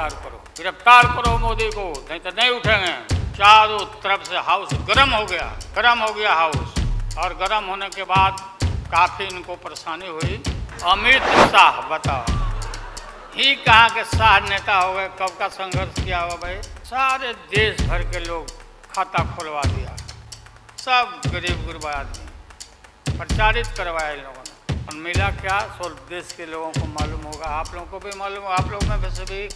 गिरफ्तार करो मोदी को, नहीं तो नहीं उठेंगे। चारों तरफ से हाउस गर्म हो गया हाउस। और गर्म होने के बाद काफ़ी इनको परेशानी हुई। अमित शाह बताओ, ही कहाँ के शाह नेता हो गए, कब का संघर्ष किया होगा भाई। सारे देश भर के लोग खाता खुलवा दिया, सब गरीब गुरबा आदमी प्रचारित करवाया इन लोगों ने। और मिला क्या, सब देश के लोगों को मालूम होगा, आप लोगों को भी मालूम होगा, आप लोग में वैसे भी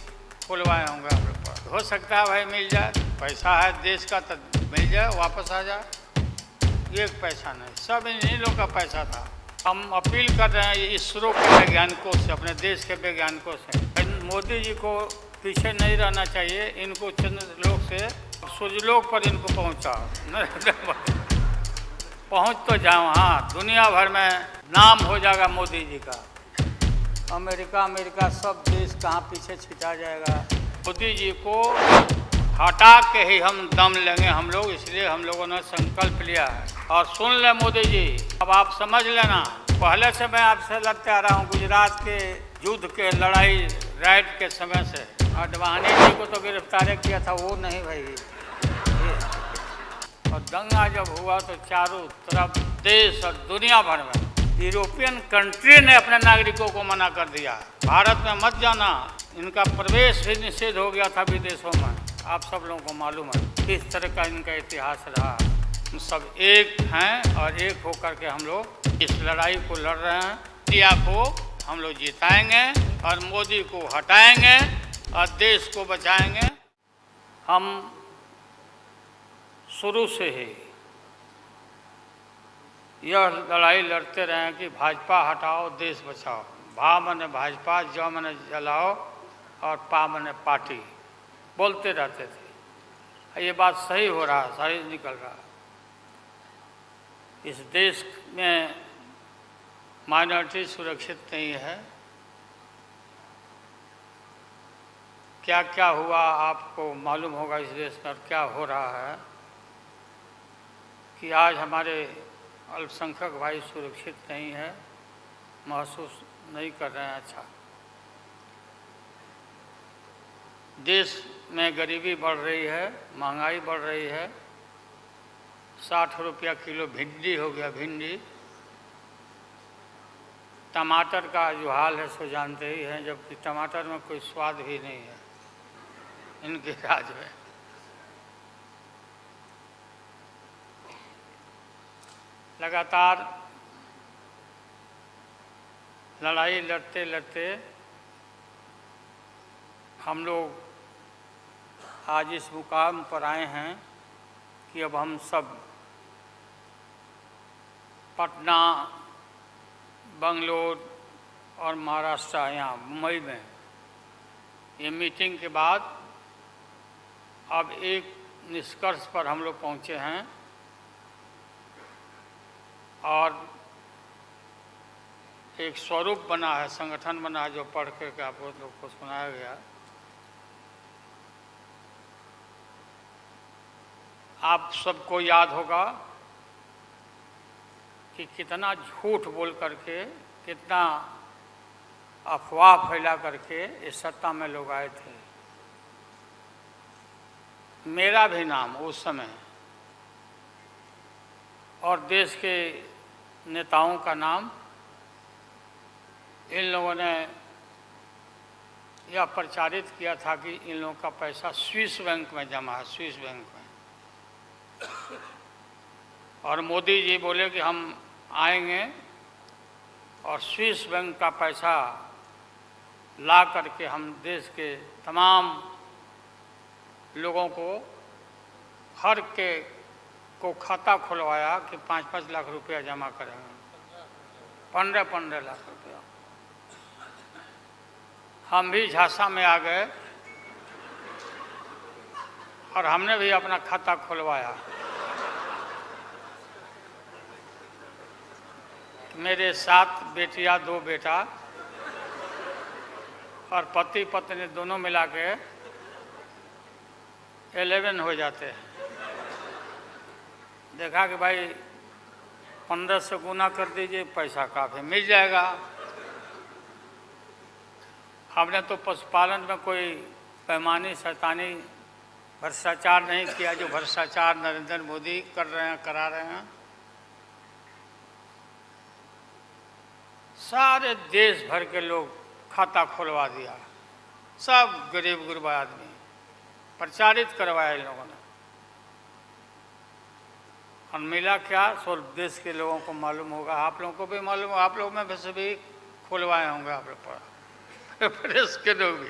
खुलवाए होंगे आप लोग पर। हो सकता है भाई मिल जाए, पैसा है देश का तो मिल जाए, वापस आ जाए। एक पैसा नहीं, सब इन्हीं लोग का पैसा था। हम अपील कर रहे हैं इसरो के वैज्ञानिकों से, अपने देश के वैज्ञानिकों से, मोदी जी को पीछे नहीं रहना चाहिए। इनको चंद्रलोक से सूर्यलोक पर इनको पहुँचाओ, पहुँच तो जाओ। हाँ, दुनिया भर में नाम हो जाएगा मोदी जी का। अमेरिका सब देश कहाँ पीछे छिटा जाएगा। मोदी जी को हटा के ही हम दम लेंगे हम लोग, इसलिए हम लोगों ने संकल्प लिया है। और सुन ले मोदी जी, अब आप समझ लेना, पहले से मैं आपसे लड़ते आ रहा हूँ, गुजरात के युद्ध के लड़ाई राइट के समय से। अडवाणी जी को तो गिरफ्तार किया था, वो नहीं भाई। और दंगा जब हुआ तो चारों तरफ देश और दुनिया भर में यूरोपियन कंट्री ने अपने नागरिकों को मना कर दिया, भारत में मत जाना। इनका प्रवेश भी निषेध हो गया था विदेशों में। आप सब लोगों को मालूम है किस तरह का इनका इतिहास रहा। हम सब एक हैं और एक होकर के हम लोग इस लड़ाई को लड़ रहे हैं। इंडिया को हम लोग जिताएंगे और मोदी को हटाएंगे और देश को बचाएंगे। हम शुरू से ही यह लड़ाई लड़ते रहे हैं कि भाजपा हटाओ देश बचाओ। भा मने भाजपा, ज मने जलाओ और पा मने पार्टी, बोलते रहते थे। ये बात सही हो रहा, सही निकल रहा। इस देश में माइनॉरिटी सुरक्षित नहीं है। क्या क्या हुआ आपको मालूम होगा इस देश में, क्या हो रहा है कि आज हमारे अल्पसंख्यक भाई सुरक्षित नहीं है, महसूस नहीं कर रहे हैं। अच्छा, देश में गरीबी बढ़ रही है, महंगाई बढ़ रही है। 60 रुपया किलो भिंडी हो गया, भिंडी। टमाटर का जो हाल है सो जानते ही हैं, जबकि टमाटर में कोई स्वाद भी नहीं है इनके राज में। लगातार लड़ाई लड़ते लड़ते हम लोग आज इस मुकाम पर आए हैं कि अब हम सब पटना, बंगलोर और महाराष्ट्र, यहाँ मुंबई में ये मीटिंग के बाद अब एक निष्कर्ष पर हम लोग पहुँचे हैं। और एक स्वरूप बना है, संगठन बना है, जो पढ़ के आप लोग को सुनाया गया। आप सबको याद होगा कि कितना झूठ बोल करके, कितना अफवाह फैला करके इस सत्ता में लोग आए थे। मेरा भी नाम उस समय और देश के नेताओं का नाम, इन लोगों ने यह प्रचारित किया था कि इन लोगों का पैसा स्विस बैंक में जमा है, स्विस बैंक में। और मोदी जी बोले कि हम आएंगे और स्विस बैंक का पैसा ला करके हम देश के तमाम लोगों को, हर के को खाता खुलवाया कि 5-5 लाख रुपया जमा करेंगे, 15-15 लाख रुपया। हम भी झांसा में आ गए और हमने भी अपना खाता खुलवाया। मेरे 7 बेटियां, 2 बेटा और पति पत्नी दोनों मिला के 11 हो जाते हैं। देखा कि भाई 15 से गुना कर दीजिए, पैसा काफ़ी मिल जाएगा। हमने तो पशुपालन में कोई बेईमानी शैतानी भ्रष्टाचार नहीं किया जो भ्रष्टाचार नरेंद्र मोदी कर रहे हैं, करा रहे हैं। सारे देश भर के लोग खाता खुलवा दिया, सब गरीब गुरबा आदमी प्रचारित करवाया इन लोगों ने। और मिला क्या, सो देश के लोगों को मालूम होगा, आप लोगों को भी मालूम होगा, आप लोग में वैसे भी खुलवाए होंगे आप लोग पर प्रेस के लोग भी,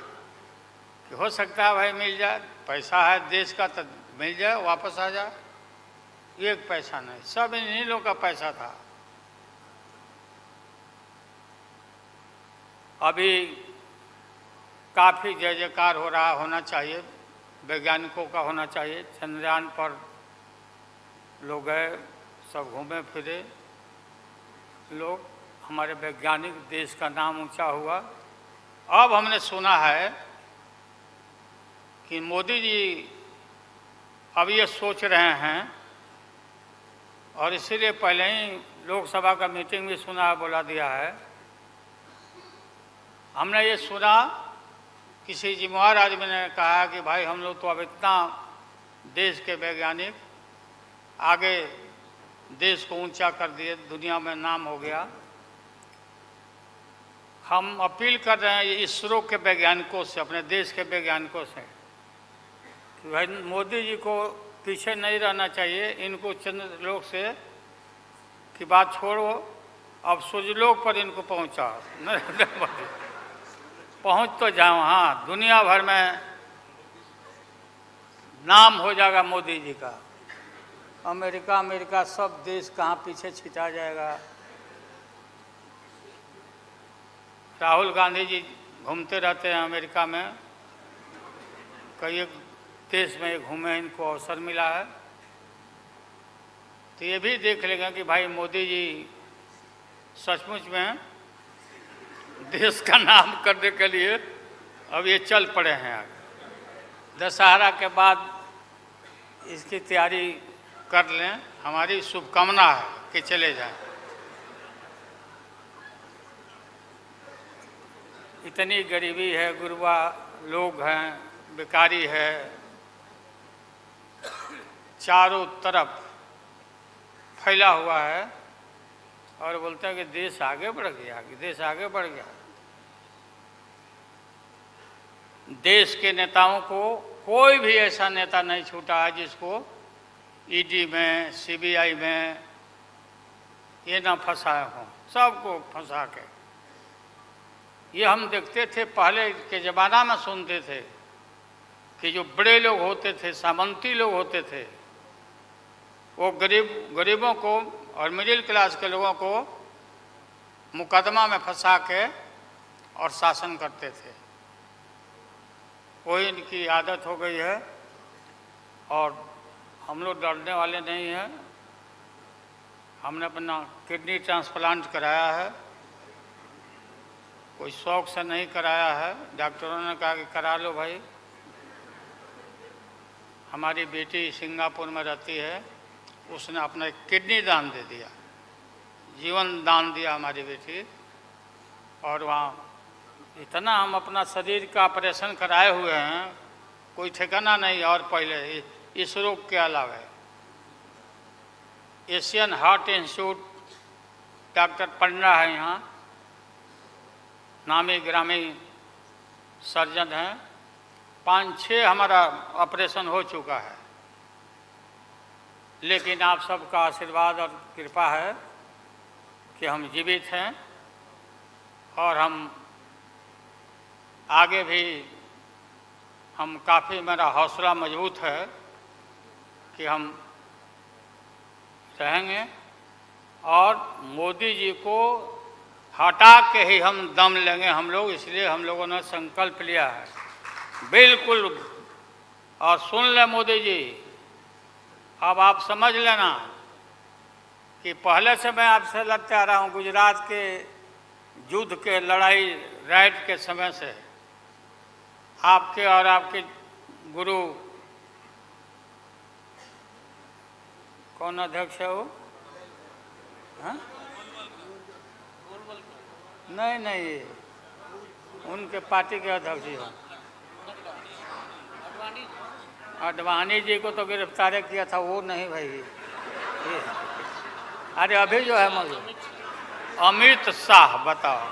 कि हो सकता है भाई मिल जाए, पैसा है देश का तो मिल जाए, वापस आ जाए। एक पैसा नहीं, सब इन्हीं लोगों का पैसा था। अभी काफ़ी जय जयकार हो रहा, होना चाहिए, वैज्ञानिकों का होना चाहिए। चंद्रयान पर लोग गए, सब घूमे फिरे लोग, हमारे वैज्ञानिक, देश का नाम ऊंचा हुआ। अब हमने सुना है कि मोदी जी अब ये सोच रहे हैं, और इसीलिए पहले ही लोकसभा का मीटिंग भी सुना, बोला दिया है। हमने ये सुना, किसी जिम्मेवार आदमी ने कहा कि भाई हम लोग तो अब इतना देश के वैज्ञानिक आगे देश को ऊंचा कर दिए, दुनिया में नाम हो गया। हम अपील कर रहे हैं इसरो के वैज्ञानिकों से, अपने देश के वैज्ञानिकों से, कि भाई मोदी जी को पीछे नहीं रहना चाहिए। इनको चंद्रलोक से की बात छोड़ो, अब सूर्यलोक पर इनको पहुंचाओ। नरेंद्र मोदी पहुंच तो जाओ, हाँ, दुनिया भर में नाम हो जाएगा मोदी जी का। अमेरिका सब देश कहाँ पीछे छिटा जाएगा। राहुल गांधी जी घूमते रहते हैं अमेरिका में, कई देश में घूमे, इनको अवसर मिला है। तो ये भी देख लेगा कि भाई मोदी जी सचमुच में देश का नाम करने के लिए अब ये चल पड़े हैं आगे। दशहरा के बाद इसकी तैयारी कर लें, हमारी शुभकामना है कि चले जाएं। इतनी गरीबी है, गुरबा लोग हैं, बेकारी है, चारों तरफ फैला हुआ है, और बोलते हैं कि देश आगे बढ़ गया, कि देश आगे बढ़ गया। देश के नेताओं को कोई भी ऐसा नेता नहीं छूटा है जिसको ईडी में, सीबीआई में ये ना फंसाए हों, सबको फंसा के। ये हम देखते थे, पहले के ज़माना में सुनते थे कि जो बड़े लोग होते थे, सामंती लोग होते थे, वो गरीबों को और मिडिल क्लास के लोगों को मुकदमा में फंसा के और शासन करते थे। वही इनकी आदत हो गई है, और हम लोग डरने वाले नहीं हैं। हमने अपना किडनी ट्रांसप्लांट कराया है, कोई शौक से नहीं कराया है। डॉक्टरों ने कहा कि करा लो भाई। हमारी बेटी सिंगापुर में रहती है, उसने अपना किडनी दान दे दिया, जीवन दान दिया हमारी बेटी। और वहाँ इतना हम अपना शरीर का ऑपरेशन कराए हुए हैं, कोई ठिकाना नहीं। और पहले इस रोग के अलावा एशियन हार्ट इंस्टीट्यूट, डॉक्टर पंडा है यहाँ, नामी ग्रामी सर्जन हैं, 5-6 हमारा ऑपरेशन हो चुका है। लेकिन आप सबका आशीर्वाद और कृपा है कि हम जीवित हैं, और हम आगे भी हम काफ़ी, मेरा हौसला मजबूत है कि हम रहेंगे, और मोदी जी को हटा के ही हम दम लेंगे हम लोग। इसलिए हम लोगों ने संकल्प लिया है, बिल्कुल। और सुन ले मोदी जी, अब आप समझ लेना कि पहले से मैं आपसे लड़ते आ रहा हूँ, गुजरात के युद्ध के लड़ाई राइट के समय से। आपके और आपके गुरु, कौन अध्यक्ष है वो? हाँ? नहीं, उनके पार्टी के अध्यक्ष जी हैं। अडवाणी जी को तो गिरफ्तार किया था, वो नहीं भाई। अरे अभी जो है मौजूद अमित शाह, बताओ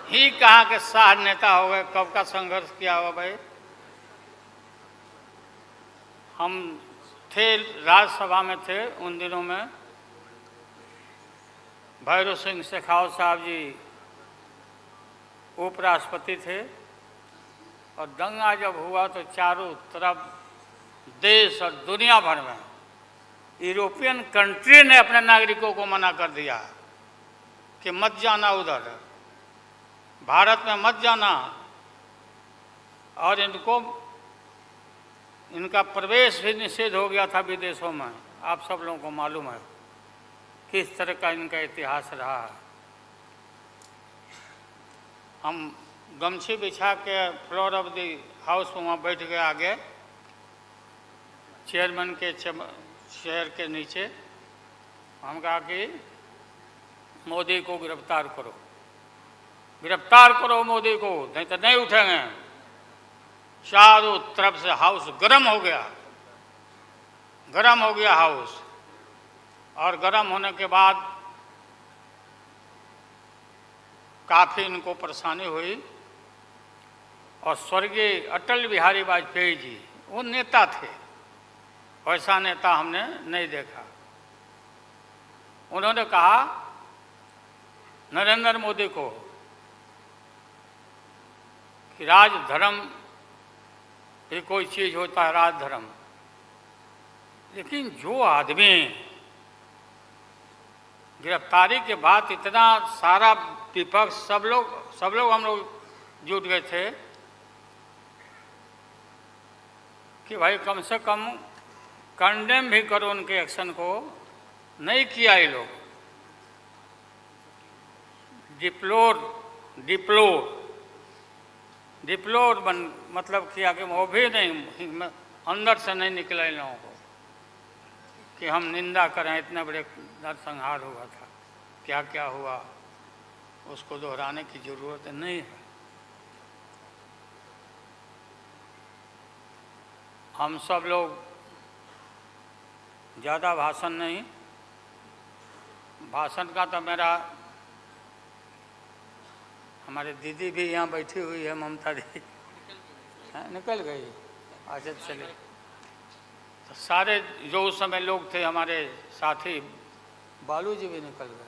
ही कहाँ के शाह नेता हो गए, कब का संघर्ष किया हुआ भाई। हम थे राज्यसभा में थे उन दिनों में, भैरव सिंह शेखावत साहब जी उपराष्ट्रपति थे, और दंगा जब हुआ तो चारों तरफ देश और दुनिया भर में यूरोपियन कंट्री ने अपने नागरिकों को मना कर दिया कि मत जाना उधर, भारत में मत जाना, और इनका प्रवेश भी निषेध हो गया था विदेशों में। आप सब लोगों को मालूम है किस तरह का इनका इतिहास रहा है। हम गमछी बिछा के फ्लोर ऑफ द हाउस में वहाँ बैठ गए आगे, चेयरमैन के चेयर के नीचे। हम कहा कि मोदी को गिरफ्तार करो, गिरफ्तार करो मोदी को, नहीं तो नहीं उठेंगे। चारों तरफ से हाउस गर्म हो गया, गर्म हो गया हाउस। और गर्म होने के बाद काफ़ी इनको परेशानी हुई, और स्वर्गीय अटल बिहारी वाजपेयी जी वो नेता थे, वैसा नेता हमने नहीं देखा। उन्होंने कहा नरेंद्र मोदी को कि राजधर्म भी कोई चीज़ होता है, राजधर्म, लेकिन जो आदमी गिरफ्तारी के बाद इतना सारा विपक्ष सब लोग हम लोग जुट गए थे कि भाई कम से कम कंडेम भी करो उनके एक्शन को। नहीं किया ये लोग, डिप्लोर मतलब किया कि वो भी नहीं, अंदर से नहीं निकला इन लोगों को कि हम निंदा करें, इतने बड़े नरसंहार हुआ था, क्या क्या हुआ उसको दोहराने की जरूरत नहीं है। हम सब लोग ज़्यादा भाषण नहीं, भाषण का तो मेरा, हमारे दीदी भी यहाँ बैठी हुई है, ममता दी निकल गई, अच्छा चले। तो सारे जो उस समय लोग थे हमारे साथी, बालू जी भी निकल गए।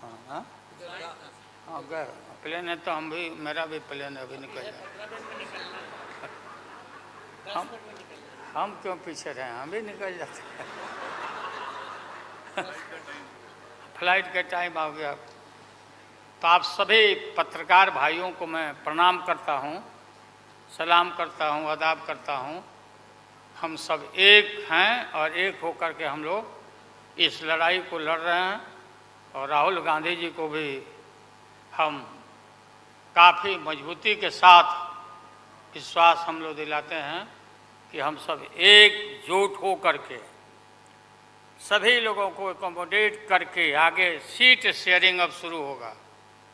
हाँ हाँ गए, प्लेन है तो हम भी, मेरा भी प्लेन अभी निकल गया। हम क्यों पीछे रहे, हम भी निकल जाते हैं। फ्लाइट का टाइम आ गया। तो आप सभी पत्रकार भाइयों को मैं प्रणाम करता हूँ, सलाम करता हूँ, आदाब करता हूँ। हम सब एक हैं और एक होकर के हम लोग इस लड़ाई को लड़ रहे हैं। और राहुल गांधी जी को भी हम काफ़ी मजबूती के साथ विश्वास हम लोग दिलाते हैं कि हम सब एकजुट हो करके सभी लोगों को एकोमोडेट करके आगे सीट शेयरिंग अब शुरू होगा,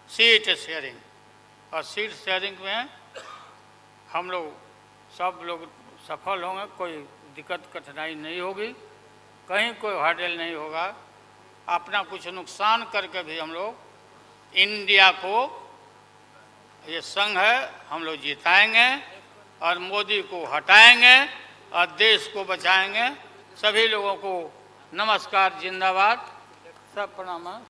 सीट शेयरिंग। और सीट शेयरिंग में हम लोग सब लोग सफल होंगे, कोई दिक्कत कठिनाई नहीं होगी, कहीं कोई हर्डल नहीं होगा। अपना कुछ नुकसान करके भी हम लोग इंडिया को, ये संघ है, हम लोग जिताएंगे और मोदी को हटाएंगे और देश को बचाएंगे। सभी लोगों को नमस्कार, जिंदाबाद, सब प्रणाम।